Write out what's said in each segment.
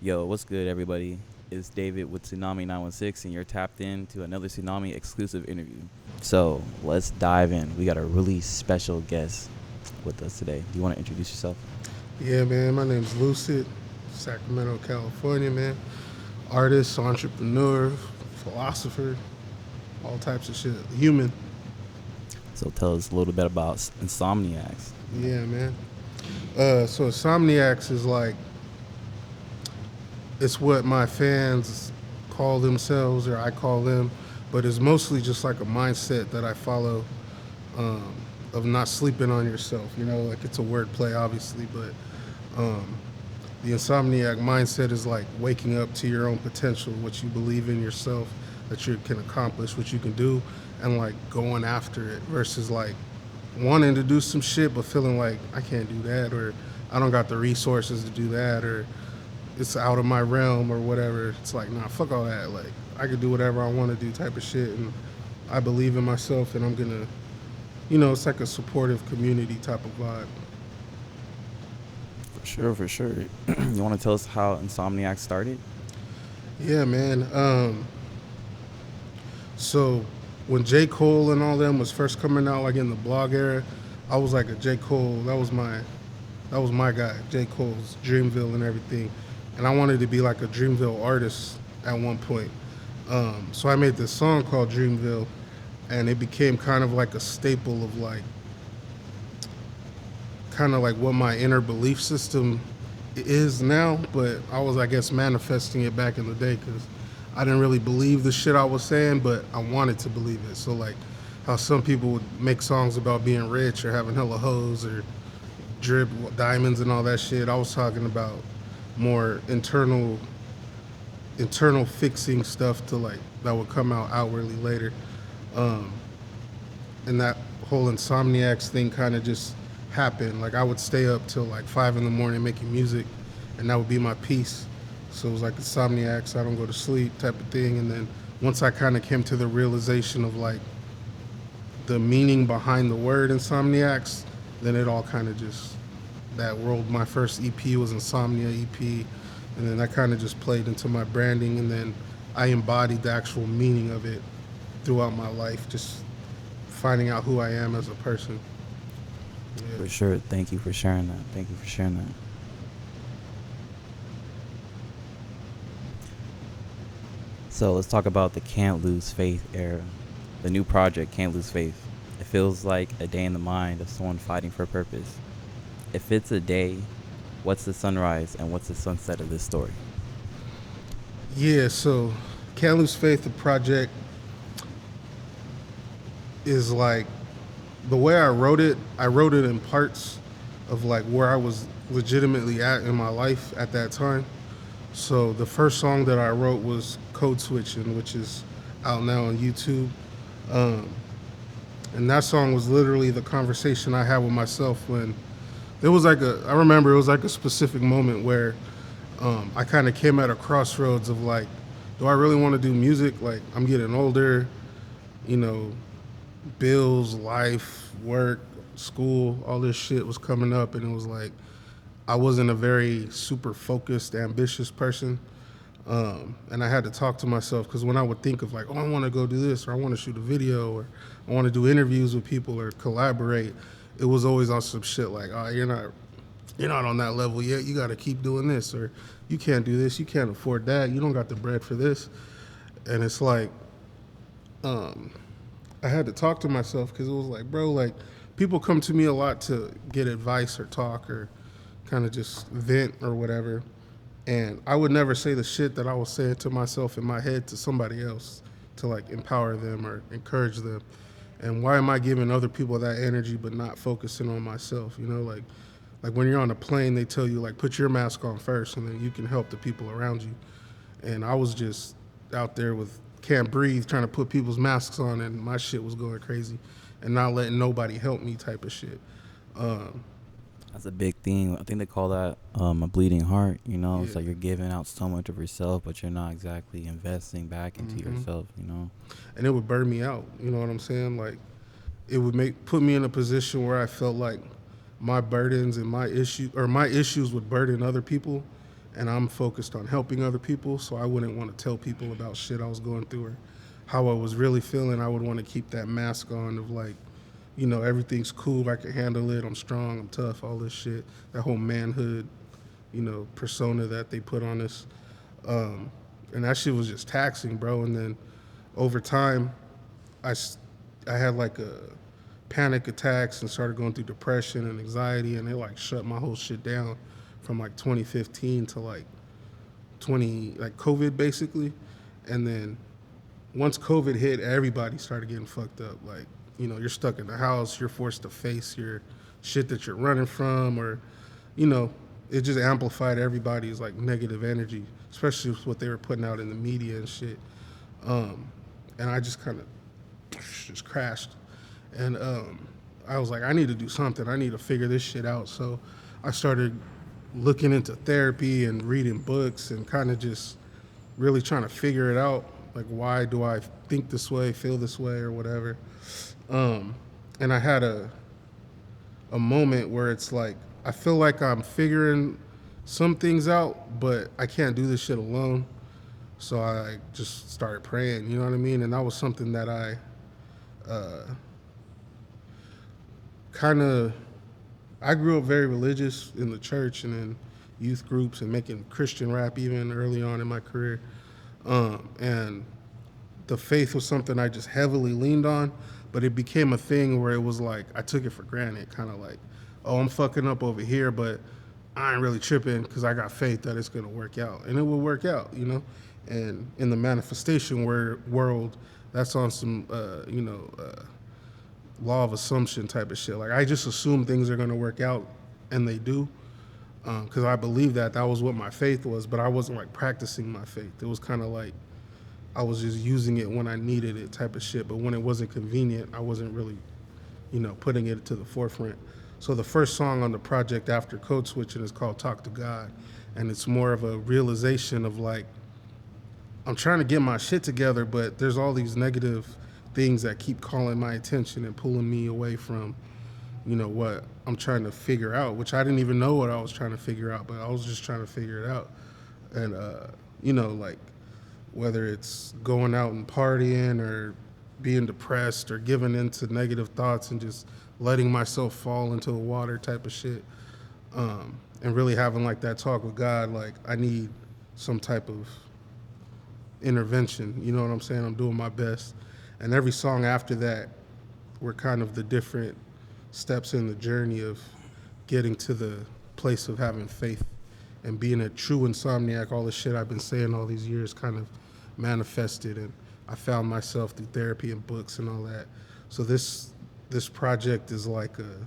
Yo, what's good, everybody? It's David with Tsunamii 916, and you're tapped in to another Tsunami exclusive interview. So let's dive in. We got a really special guest with us today. You want to introduce yourself? Yeah, man. My name's Lucid, Sacramento, California, man. Artist, entrepreneur, philosopher, all types of shit. Human. So tell us a little bit about Insomniacs. Yeah, man. So Insomniacs is like, it's what my fans call themselves, or I call them, but it's mostly just like a mindset that I follow, um, of not sleeping on yourself. Like it's a wordplay, obviously, but um, the insomniac mindset is like waking up to your own potential, what you believe in yourself, that you can accomplish, what you can do, and like going after it versus like wanting to do some shit but feeling like I can't do that, or I don't got the resources to do that, or it's out of my realm or whatever. It's like, nah, fuck all that. Like I could do whatever I want to do type of shit, and I believe in myself, and I'm gonna, it's like a supportive community type of vibe. For sure, for sure. You want to tell us how Insomniacs started? Yeah, man. So when J. Cole and all them was first coming out, like in the blog era, I was like a J. Cole. That was my guy, J. Cole's Dreamville and everything. And I wanted to be like a Dreamville artist at one point. So I made this song called Dreamville, and it became kind of like a staple of like kind of like what my inner belief system is now. But I was, I guess, manifesting it back in the day because I didn't really believe the shit I was saying, but I wanted to believe it. So like how some people would make songs about being rich or having hella hoes or drip diamonds and all that shit. I was talking about more internal fixing stuff to like that would come out outwardly later. Um, and that whole insomniacs thing kind of just happened. Like I would stay up till like 5 in the morning making music, and that would be my peace. So it was like insomniacs, I don't go to sleep type of thing. And then once I kind of came to the realization of like the meaning behind the word insomniacs, then it all kind of just that world. My first EP was Insomnia EP, and then that kind of just played into my branding, and then I embodied the actual meaning of it throughout my life, just finding out who I am as a person. Yeah. For sure. Thank you for sharing that. Thank you for sharing that. So let's talk about the Can't Lose Faith era. The new project, Can't Lose Faith. It feels like a day in the mind of someone fighting for a purpose. If it's a day, what's the sunrise and what's the sunset of this story? Yeah, so Can't Lose Faith, the project is like the way I wrote it in parts of like where I was legitimately at in my life at that time. So the first song that I wrote was Code Switching, which is out now on YouTube. Um, and that song was literally the conversation I had with myself when there was like I remember it was like a specific moment where I kind of came at a crossroads of like, do I really want to do music? Like, I'm getting older, you know, bills, life, work, school, all this shit was coming up, and it was like I wasn't a very super focused, ambitious person. And I had to talk to myself because when I would think of like, oh, I want to go do this, or I want to shoot a video, or I want to do interviews with people or collaborate, it was always on some shit like, oh, you're not on that level yet. You got to keep doing this, or you can't do this. You can't afford that. You don't got the bread for this. And it's like, um, I had to talk to myself because it was like, bro, like people come to me a lot to get advice or talk or kind of just vent or whatever. And I would never say the shit that I was saying to myself in my head to somebody else to like empower them or encourage them. And why am I giving other people that energy but not focusing on myself? Like when you're on a plane, they tell you like put your mask on first, and then you can help the people around you. And I was just out there with can't breathe, trying to put people's masks on, and my shit was going crazy, and not letting nobody help me type of shit. Um, That's a big thing. I think they call that a bleeding heart. It's yeah. like you're giving out so much of yourself, but you're not exactly investing back into hmm yourself. And it would burn me out. You know what I'm saying? Like it would make put me in a position where I felt like my burdens and my issues would burden other people, and I'm focused on helping other people, so I wouldn't want to tell people about shit I was going through or how I was really feeling. I would want to keep that mask on of like, everything's cool, I can handle it, I'm strong, I'm tough, all this shit. That whole manhood, persona that they put on us. And that shit was just taxing, bro. And then over time, I, I had like a panic attacks and started going through depression and anxiety, and it like shut my whole shit down from like 2015 to like 20, like COVID basically. And then once COVID hit, everybody started getting fucked up. Like, you're stuck in the house, you're forced to face your shit that you're running from, or, you know, it just amplified everybody's like negative energy, especially with what they were putting out in the media and shit. And I just kind of just crashed. And I was like, I need to do something. I need to figure this shit out. So I started looking into therapy and reading books and kind of just really trying to figure it out. Like, why do I think this way, feel this way, or whatever? And I had a moment where it's like, I feel like I'm figuring some things out, but I can't do this shit alone. So I just started praying, you know what I mean? And that was something that I kind of, I grew up very religious in the church and in youth groups and making Christian rap even early on in my career. And the faith was something I just heavily leaned on, but it became a thing where it was like I took it for granted, kind of like, oh, I'm fucking up over here, but I ain't really tripping because I got faith that it's gonna work out, and it will work out, you know. And in the manifestation world, that's on some, law of assumption type of shit. Like I just assume things are gonna work out, and they do, because I believe that was what my faith was, but I wasn't like practicing my faith. It was kind of like I was just using it when I needed it type of shit. But when it wasn't convenient, I wasn't really, putting it to the forefront. So the first song on the project after Code Switching is called Talk to God. And it's more of a realization of like, I'm trying to get my shit together, but there's all these negative things that keep calling my attention and pulling me away from, what I'm trying to figure out, which I didn't even know what I was trying to figure out, but I was just trying to figure it out. And, like, whether it's going out and partying or being depressed or giving into negative thoughts and just letting myself fall into the water type of shit, and really having like that talk with God, like I need some type of intervention, you know what I'm saying? I'm doing my best. And every song after that were kind of the different steps in the journey of getting to the place of having faith and being a true insomniac. All the shit I've been saying all these years kind of manifested, and I found myself through therapy and books and all that. So this project is like a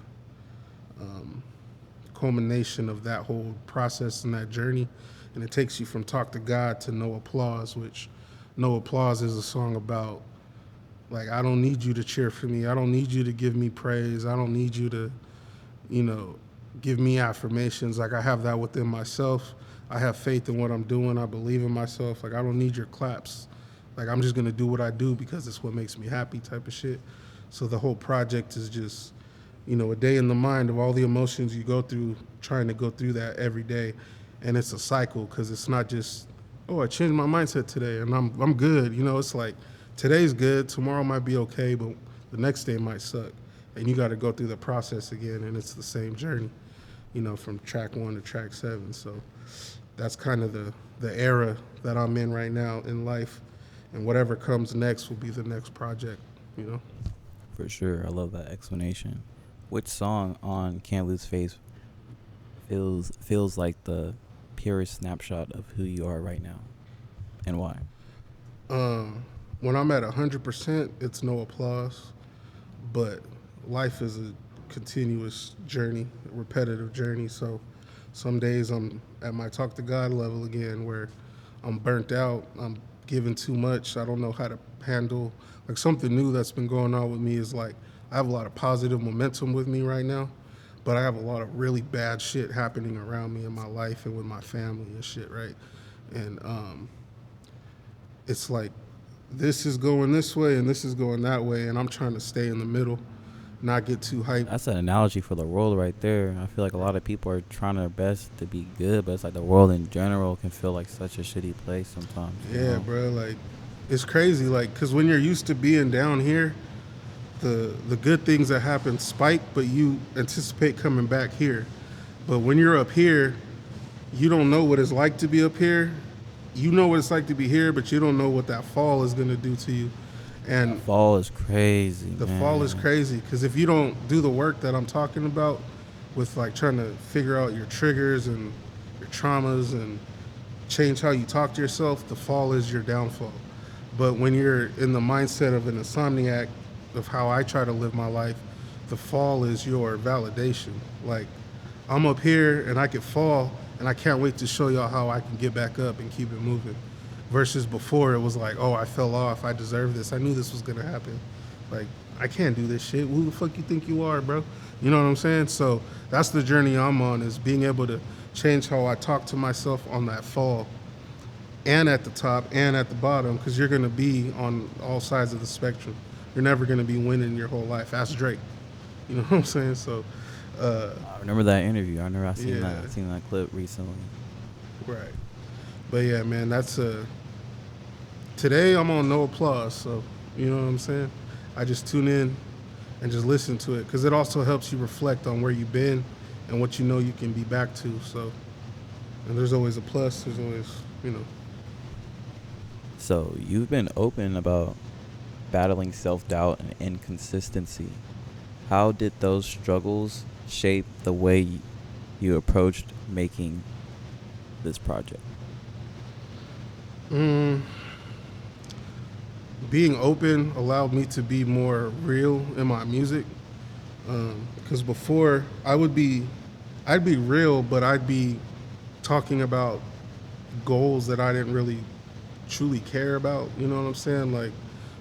culmination of that whole process and that journey, and it takes you from Talk to God to No Applause, which No Applause is a song about like, I don't need you to cheer for me, I don't need you to give me praise, I don't need you to, give me affirmations. Like I have that within myself. I have faith in what I'm doing. I believe in myself. Like I don't need your claps. Like I'm just gonna do what I do because it's what makes me happy type of shit. So the whole project is just, a day in the mind of all the emotions you go through, trying to go through that every day. And it's a cycle because it's not just, oh, I changed my mindset today and I'm good. It's like today's good, tomorrow might be okay, but the next day might suck. And you got to go through the process again, and it's the same journey, from track 1 to track 7. So that's kind of the era that I'm in right now in life, and whatever comes next will be the next project. For sure. I love that explanation. Which song on Can't Lose Face feels like the purest snapshot of who you are right now, and why? When I'm at 100%, it's No Applause, but life is a continuous journey, a repetitive journey. So some days I'm at my Talk to God level again, where I'm burnt out, I'm giving too much, I don't know how to handle. Like something new that's been going on with me is like I have a lot of positive momentum with me right now, but I have a lot of really bad shit happening around me in my life and with my family and shit, right? And it's like this is going this way and this is going that way, and I'm trying to stay in the middle. not get too hyped. That's an analogy for the world right there. I feel like a lot of people are trying their best to be good, but it's like the world in general can feel like such a shitty place sometimes. Yeah, bro. Like, it's crazy. Like, cause when you're used to being down here, the good things that happen spike, but you anticipate coming back here. But when you're up here, you don't know what it's like to be up here. You know what it's like to be here, but you don't know what that fall is gonna do to you. And Fall is crazy. the man. fall is crazy because if you don't do the work that I'm talking about with like trying to figure out your triggers and your traumas and change how you talk to yourself, the fall is your downfall. But when you're in the mindset of an insomniac of how I try to live my life, the fall is your validation. Like, I'm up here and I could fall and I can't wait to show y'all how I can get back up and keep it moving. Versus before, it was like, oh, I fell off. I deserve this. I knew this was going to happen. Like, I can't do this shit. Who the fuck you think you are, bro? You know what I'm saying? So that's the journey I'm on, is being able to change how I talk to myself on that fall and at the top and at the bottom, because you're going to be on all sides of the spectrum. You're never going to be winning your whole life. Ask Drake. You know what I'm saying? So, I remember that interview. I seen Yeah. that. I seen that clip recently. right. But yeah, man, that's today I'm on no applause, so you know what I'm saying? I just tune in and just listen to it, because it also helps you reflect on where you've been and what you know you can be back to. So, and there's always a plus, there's always, you know. So you've been open about battling self-doubt and inconsistency. How did those struggles shape the way you approached making this project? Being open allowed me to be more real in my music, because before I'd be real, but I'd be talking about goals that I didn't really truly care about. You know what I'm saying? Like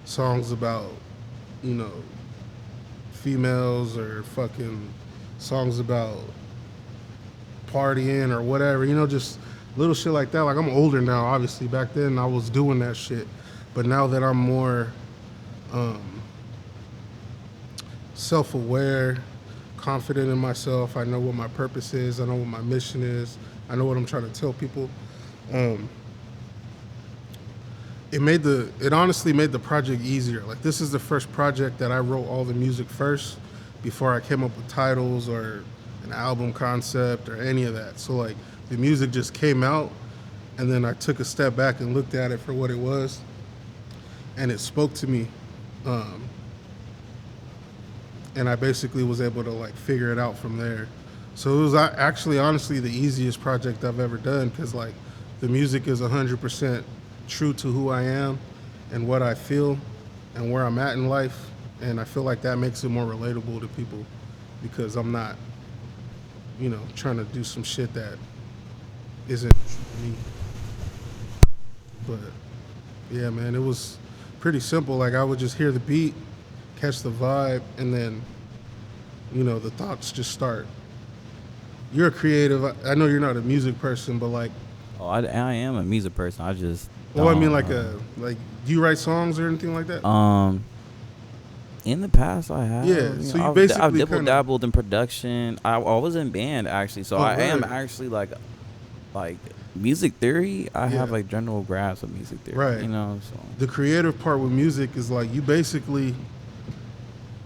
songs about, you know, females, or fucking songs about partying or whatever, you know, just little shit like that. Like, I'm older now, obviously. Back then I was doing that shit, but now that I'm more self-aware, confident in myself, I know what my purpose is, I know what my mission is, I know what I'm trying to tell people. It honestly made the project easier. Like, this is the first project that I wrote all the music first before I came up with titles or an album concept or any of that. So like, the music just came out, and then I took a step back and looked at it for what it was, and it spoke to me. And I basically was able to like figure it out from there. So it was actually honestly the easiest project I've ever done, because like the music is 100% true to who I am and what I feel and where I'm at in life. And I feel like that makes it more relatable to people, because I'm not, you know, trying to do some shit that isn't me. But yeah, man, it was pretty simple. Like, I would just hear the beat, catch the vibe, and then, you know, the thoughts just start. You're a creative. I know you're not a music person, but like, Oh, I am a music person. I just well, I mean, don't, like, do you write songs or anything like that? in the past, I have. Yeah, so you I've basically dibble dabbled in production. I was in band actually, so Oh, I am really? actually like music theory. I have Yeah. like general grasp of music theory. Right. You know, so The creative part with music is like, you basically,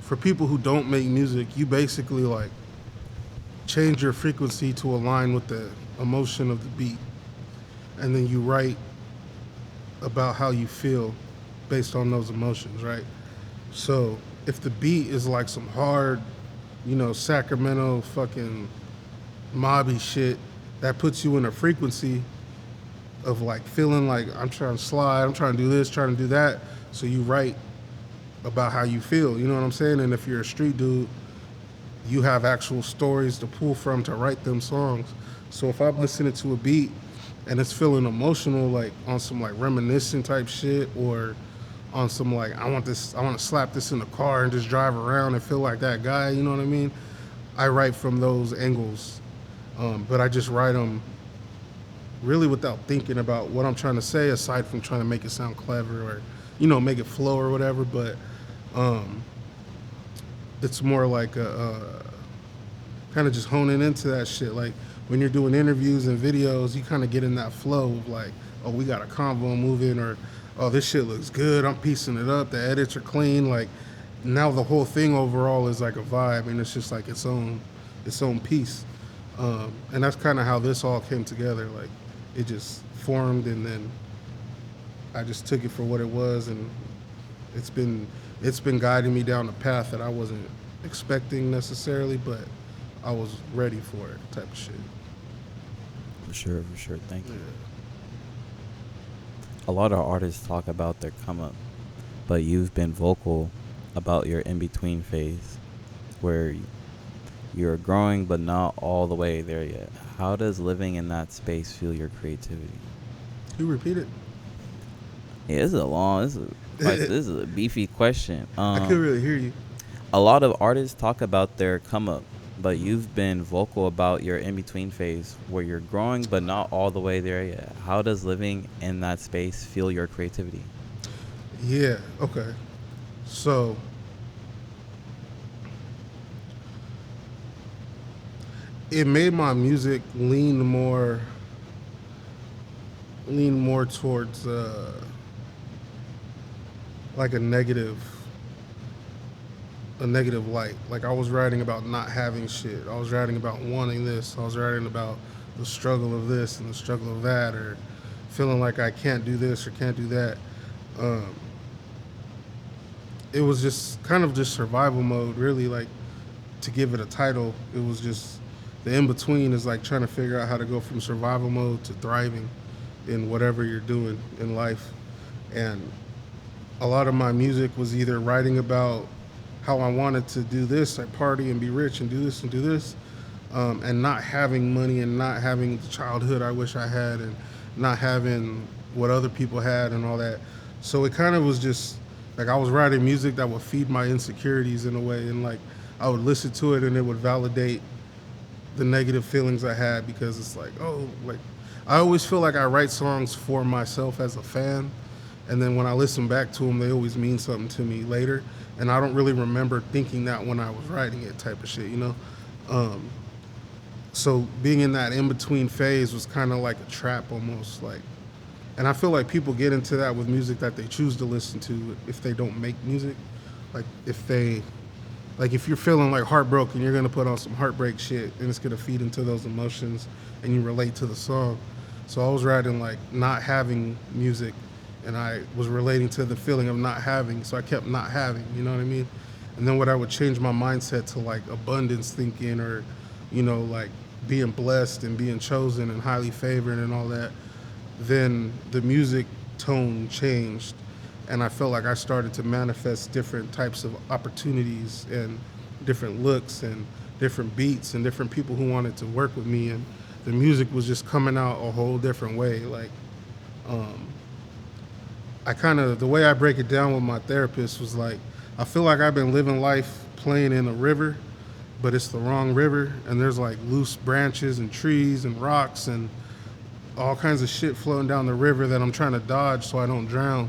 for people who don't make music, you basically like change your frequency to align with the emotion of the beat, and then you write about how you feel based on those emotions, right? So if the beat is like some hard, you know, Sacramento fucking mobby shit, that puts you in a frequency of like feeling like, I'm trying to slide, I'm trying to do this, trying to do that. So you write about how you feel, you know what I'm saying? And if you're a street dude, you have actual stories to pull from to write them songs. So if I'm listening to a beat and it's feeling emotional, like on some like reminiscent type shit, or on some like, I want to slap this in the car and just drive around and feel like that guy, you know what I mean? I write from those angles, but I just write them really without thinking about what I'm trying to say, aside from trying to make it sound clever or, you know, make it flow or whatever. But it's more like a kind of just honing into that shit. Like when you're doing interviews and videos, you kind of get in that flow of like, oh, we got a convo moving, or oh, this shit looks good. I'm piecing it up. The edits are clean. Like now the whole thing overall is like a vibe, and it's just like its own piece. And that's kind of how this all came together. Like it just formed, and then I just took it for what it was, and it's been it's been guiding me down a path that I wasn't expecting necessarily, but I was ready for it, type of shit. For sure, for sure. Thank Yeah. you. A lot of artists talk about their come up, but you've been vocal about your in between phase where you're growing but not all the way there yet. How does living in that space fuel your creativity? You repeat it. Yeah, this is a beefy question. I couldn't really hear you. A lot of artists talk about their come up, but you've been vocal about your in between phase where you're growing but not all the way there yet. How does living in that space fuel your creativity? Yeah. Okay. So it made my music lean more towards like a negative light. Like I was writing about not having shit. I was writing about wanting this. I was writing about the struggle of this and the struggle of that, or feeling like I can't do this or can't do that. Um, it was just kind of just survival mode, really. Like to give it a title, it was just the in between is like trying to figure out how to go from survival mode to thriving in whatever you're doing in life. And a lot of my music was either writing about how I wanted to do this, like party and be rich and do this and do this, and not having money and not having the childhood I wish I had and not having what other people had and all that. So it kind of was just like I was writing music that would feed my insecurities in a way, and like I would listen to it and it would validate the negative feelings I had, because it's like, oh, like I always feel like I write songs for myself as a fan, and then when I listen back to them, they always mean something to me later, and I don't really remember thinking that when I was writing it, type of shit, you know. Um, so being in that in between phase was kind of like a trap almost, like, and I feel like people get into that with music that they choose to listen to if they don't make music, like if you're feeling like heartbroken, you're gonna put on some heartbreak shit, and it's gonna feed into those emotions, and you relate to the song. So I was writing like not having music, and I was relating to the feeling of not having. So I kept not having, you know what I mean? And then what I would change my mindset to like abundance thinking, or, like being blessed and being chosen and highly favored and all that. Then the music tone changed, and I felt like I started to manifest different types of opportunities and different looks and different beats and different people who wanted to work with me, and the music was just coming out a whole different way. Like, um, I kind of, the way I break it down with my therapist was like, I feel like I've been living life playing in a river, but it's the wrong river, and there's like loose branches and trees and rocks and all kinds of shit floating down the river that I'm trying to dodge so I don't drown.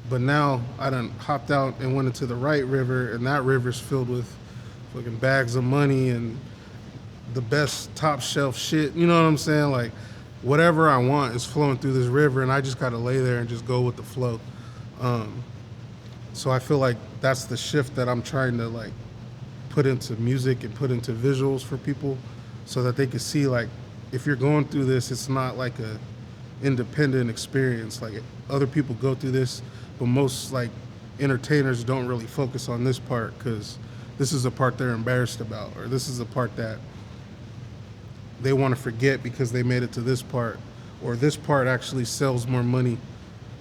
But now I done hopped out and went into the right river, and that river's filled with fucking bags of money and the best top shelf shit. You know what I'm saying? Like whatever I want is flowing through this river, and I just gotta lay there and just go with the flow. Um, so I feel like that's the shift that I'm trying to like put into music and put into visuals for people, so that they can see like if you're going through this, it's not like a independent experience. Like other people go through this, but most like entertainers don't really focus on this part, because this is a part they're embarrassed about, or this is a part that they want to forget because they made it to this part, or this part actually sells more money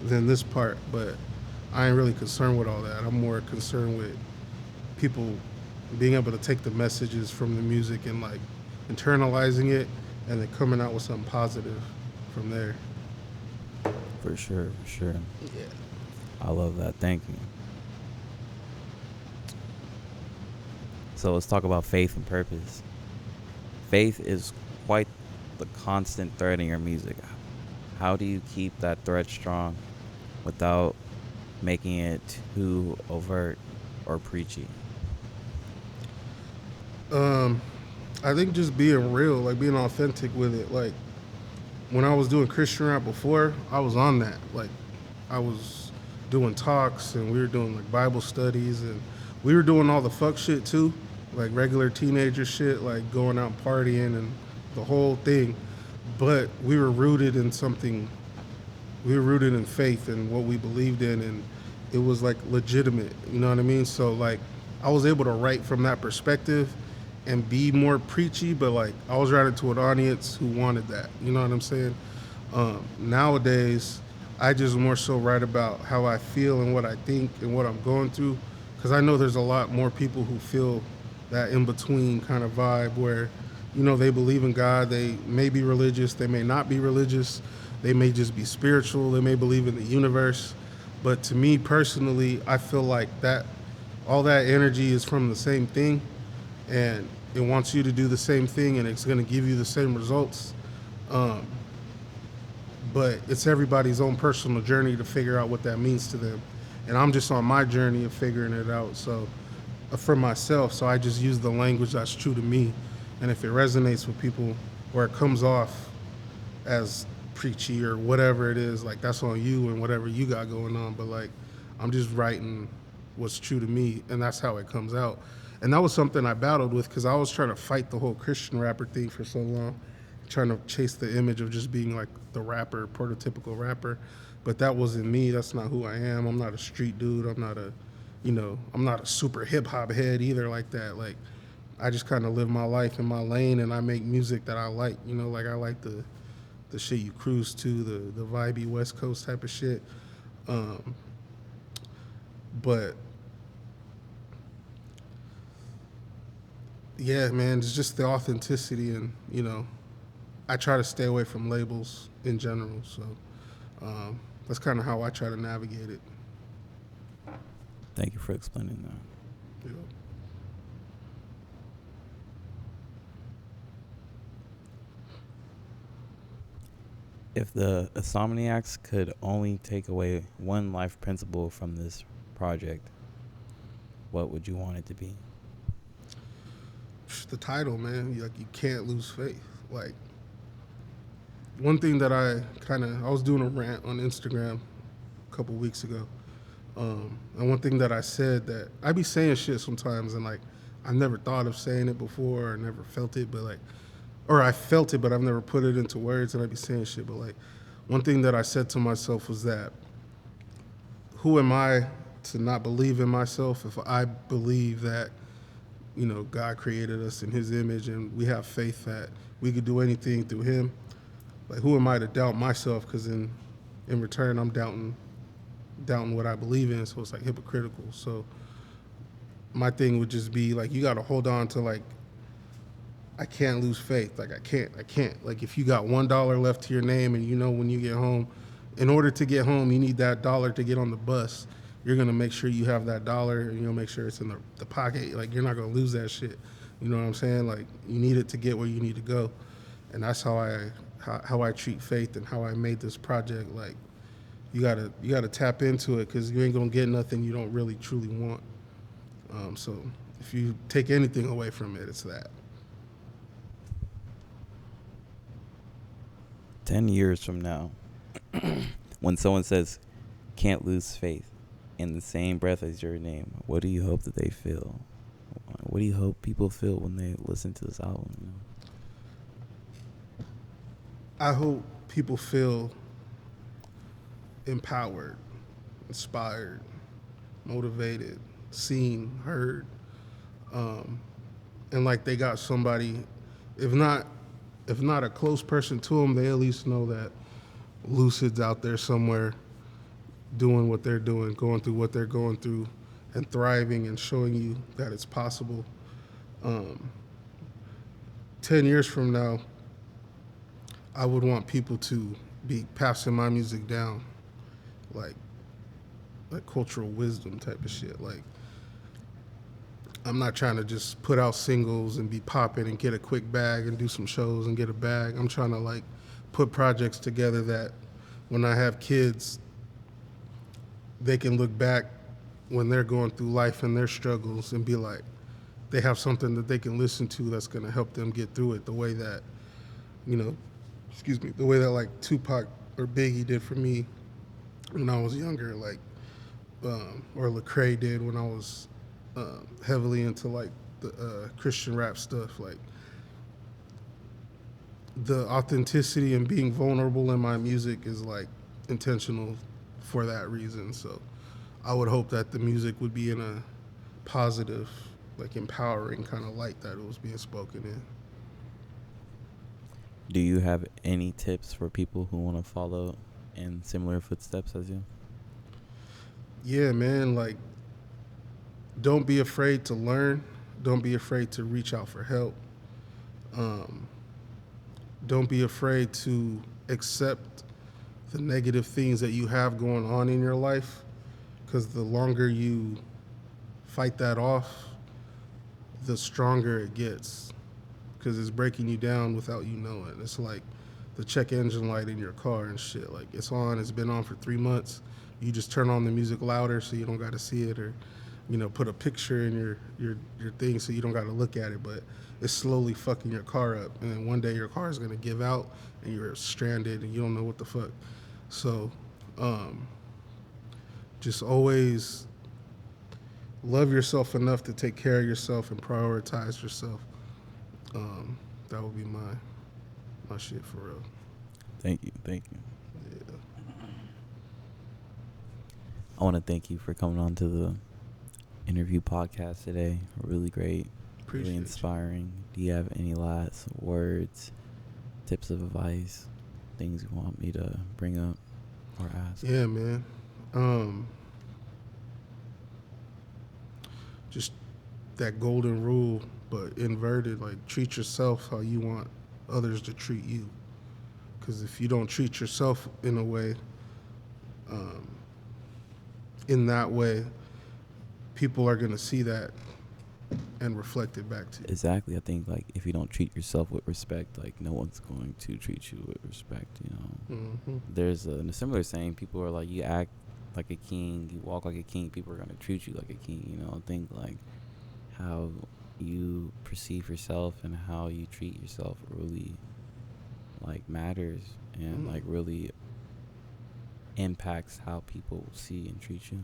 than this part. But I ain't really concerned with all that. I'm more concerned with people being able to take the messages from the music and like internalizing it, and then coming out with something positive from there. For sure, for sure. Yeah. I love that. Thank you. So let's talk about faith and purpose. Faith is quite the constant thread in your music. How do you keep that thread strong without making it too overt or preachy? Um, I think just being real, like being authentic with it. Like when I was doing Christian rap before, I was on that. Like I was doing talks and we were doing like Bible studies and we were doing all the fuck shit too, like regular teenager shit, like going out partying and the whole thing. But we were rooted in something. We were rooted in faith and what we believed in, and it was like legitimate. You know what I mean? So like, I was able to write from that perspective and be more preachy, but like I was writing to an audience who wanted that. You know what I'm saying? Nowadays, I just more so write about how I feel and what I think and what I'm going through, because I know there's a lot more people who feel that in between kind of vibe where, you know, they believe in God, they may be religious, they may not be religious, they may just be spiritual, they may believe in the universe. But to me personally, I feel like that all that energy is from the same thing, and it wants you to do the same thing and it's going to give you the same results. Um, but it's everybody's own personal journey to figure out what that means to them. And I'm just on my journey of figuring it out. So for myself, so I just use the language that's true to me. And if it resonates with people or it comes off as preachy or whatever it is, like that's on you and whatever you got going on. But like, I'm just writing what's true to me, and that's how it comes out. And that was something I battled with because I was trying to fight the whole Christian rapper thing for so long, trying to chase the image of just being like the rapper, prototypical rapper. But that wasn't me. That's not who I am. I'm not a street dude. I'm not a, you know, I'm not a super hip hop head either like that. Like, I just kind of live my life in my lane and I make music that I like. You know, like I like the shit you cruise to, the vibey West Coast type of shit. Um, but yeah, man, it's just the authenticity, and you know, I try to stay away from labels in general. So that's kind of how I try to navigate it. Thank you for explaining that. You know? If the Insomniacs could only take away one life principle from this project, what would you want it to be? The title, man, like you can't lose faith. Like one thing that I was doing a rant on Instagram a couple weeks ago. And one thing that I said that I be saying shit sometimes, and like I've never thought of saying it before, or never felt it, but like, or I felt it, but I've never put it into words, and I be saying shit. But like, one thing that I said to myself was that, who am I to not believe in myself if I believe that, you know, God created us in His image, and we have faith that we could do anything through Him. Like, who am I to doubt myself? Because in return, I'm doubting what I believe in, so it's like hypocritical. So my thing would just be like, you got to hold on to like, I can't lose faith. Like I can't. Like if you got $1 left to your name, and you know when you get home, in order to get home, you need that dollar to get on the bus. You're gonna make sure you have that dollar, and you'll make sure it's in the pocket. Like you're not gonna lose that shit. You know what I'm saying? Like you need it to get where you need to go, and that's how I treat faith and how I made this project. Like you gotta tap into it because you ain't gonna get nothing you don't really truly want. So if you take anything away from it, it's that. 10 years from now, when someone says, can't lose faith, in the same breath as your name, what do you hope that they feel? What do you hope people feel when they listen to this album? You know? I hope people feel empowered, inspired, motivated, seen, heard, and like they got somebody, if not a close person to them, they at least know that Lucid's out there somewhere doing what they're doing, going through what they're going through, and thriving and showing you that it's possible. 10 years from now, I would want people to be passing my music down, like cultural wisdom type of shit. Like I'm not trying to just put out singles and be popping and get a quick bag and do some shows and get a bag. I'm trying to like put projects together that when I have kids, they can look back when they're going through life and their struggles and be like, they have something that they can listen to that's going to help them get through it the way that, you know, excuse me, the way that like Tupac or Biggie did for me when I was younger, like, or Lecrae did when I was heavily into like the Christian rap stuff. Like the authenticity and being vulnerable in my music is like intentional for that reason. So I would hope that the music would be in a positive, like empowering kind of light that it was being spoken in. Do you have any tips for people who want to follow in similar footsteps as you? Yeah, man, like don't be afraid to learn. Don't be afraid to reach out for help. Um, don't be afraid to accept the negative things that you have going on in your life, because the longer you fight that off, the stronger it gets, because it's breaking you down without you knowing. It's like the check engine light in your car and shit. Like it's on, it's been on for 3 months. You just turn on the music louder so you don't got to see it, or put a picture in your thing so you don't got to look at it, but it's slowly fucking your car up. And then one day your car is going to give out and you're stranded and you don't know what the fuck. So just always love yourself enough to take care of yourself and prioritize yourself. That would be my shit for real. Thank you. Yeah. I want to thank you for coming on to the interview podcast today. Really great. Appreciate really inspiring. Do you have any last words, tips of advice, things you want me to bring up or ask? Yeah, man. Just that golden rule, but inverted. Like, treat yourself how you want others to treat you. Because if you don't treat yourself in a way, in that way, people are going to see that and reflect it back to you. Exactly. I think, like, if you don't treat yourself with respect, like, no one's going to treat you with respect, Mm-hmm. There's a similar saying, people are like, you act like a king, you walk like a king, people are going to treat you like a king, I think, like, how you perceive yourself and how you treat yourself really, like, matters and, like, really impacts how people see and treat you,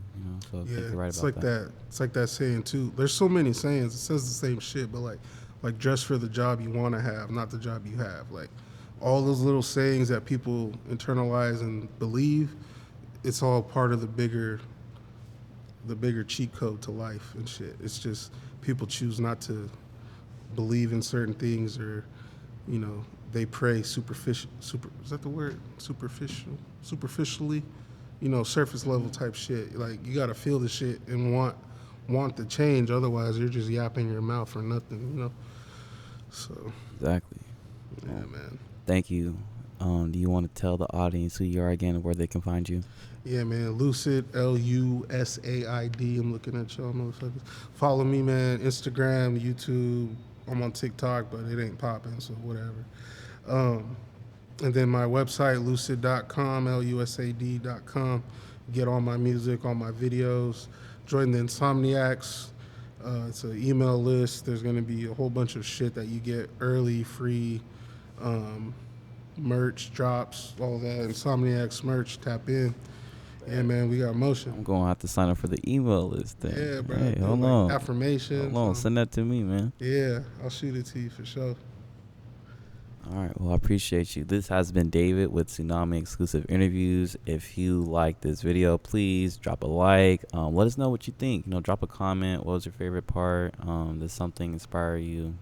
So I think you're right it's about like that. It's like that saying too. There's so many sayings. It says the same shit, but like dress for the job you want to have, not the job you have. Like all those little sayings that people internalize and believe, it's all part of the bigger cheat code to life and shit. It's just people choose not to believe in certain things, or they pray is that the word? Superficially, surface level type shit. Like you gotta feel the shit and want the change, otherwise you're just yapping your mouth for nothing, So Exactly. yeah, man. Thank you. Do you want to tell the audience who you are again and where they can find you? Yeah, man. Lucid, Lusaid. I'm looking at y'all motherfuckers. Follow me, man. Instagram, YouTube. I'm on TikTok, but it ain't popping, so whatever. And then my website, lucid.com, Lusad.com. Get all my music, all my videos. Join the Insomniacs. It's an email list. There's going to be a whole bunch of shit that you get early, free, merch, drops, all that. Insomniacs merch, tap in. Yeah, man, we got motion. I'm going to have to sign up for the email list then. Yeah, bro. Hey, hold on. Affirmations. Hold on. Send that to me, man. Yeah, I'll shoot it to you for sure. All right. Well, I appreciate you. This has been David with Tsunamii Exclusive Interviews. If you like this video, please drop a like. Let us know what you think. Drop a comment. What was your favorite part? Does something inspire you?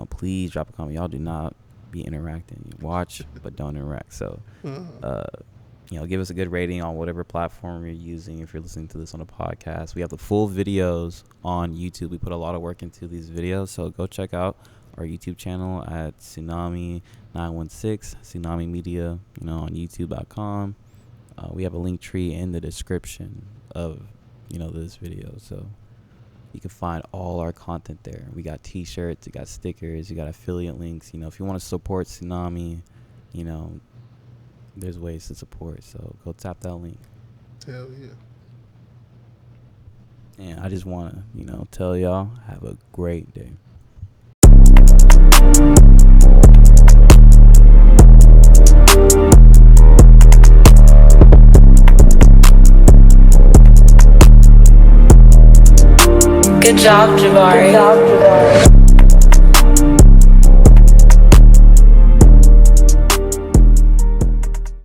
Please drop a comment. Y'all do not be interacting. You watch, but don't interact. So, give us a good rating on whatever platform you're using. If you're listening to this on a podcast, we have the full videos on YouTube. We put a lot of work into these videos, so go check out our YouTube channel at Tsunamii 916, Tsunamii Media, on YouTube.com. We have a link tree in the description of, this video, so you can find all our content there. We got T-shirts, we got stickers, we got affiliate links. If you want to support Tsunamii, there's ways to support, so go tap that link. Hell yeah. And I just want to, tell y'all, have a great day. Good job, Jabari.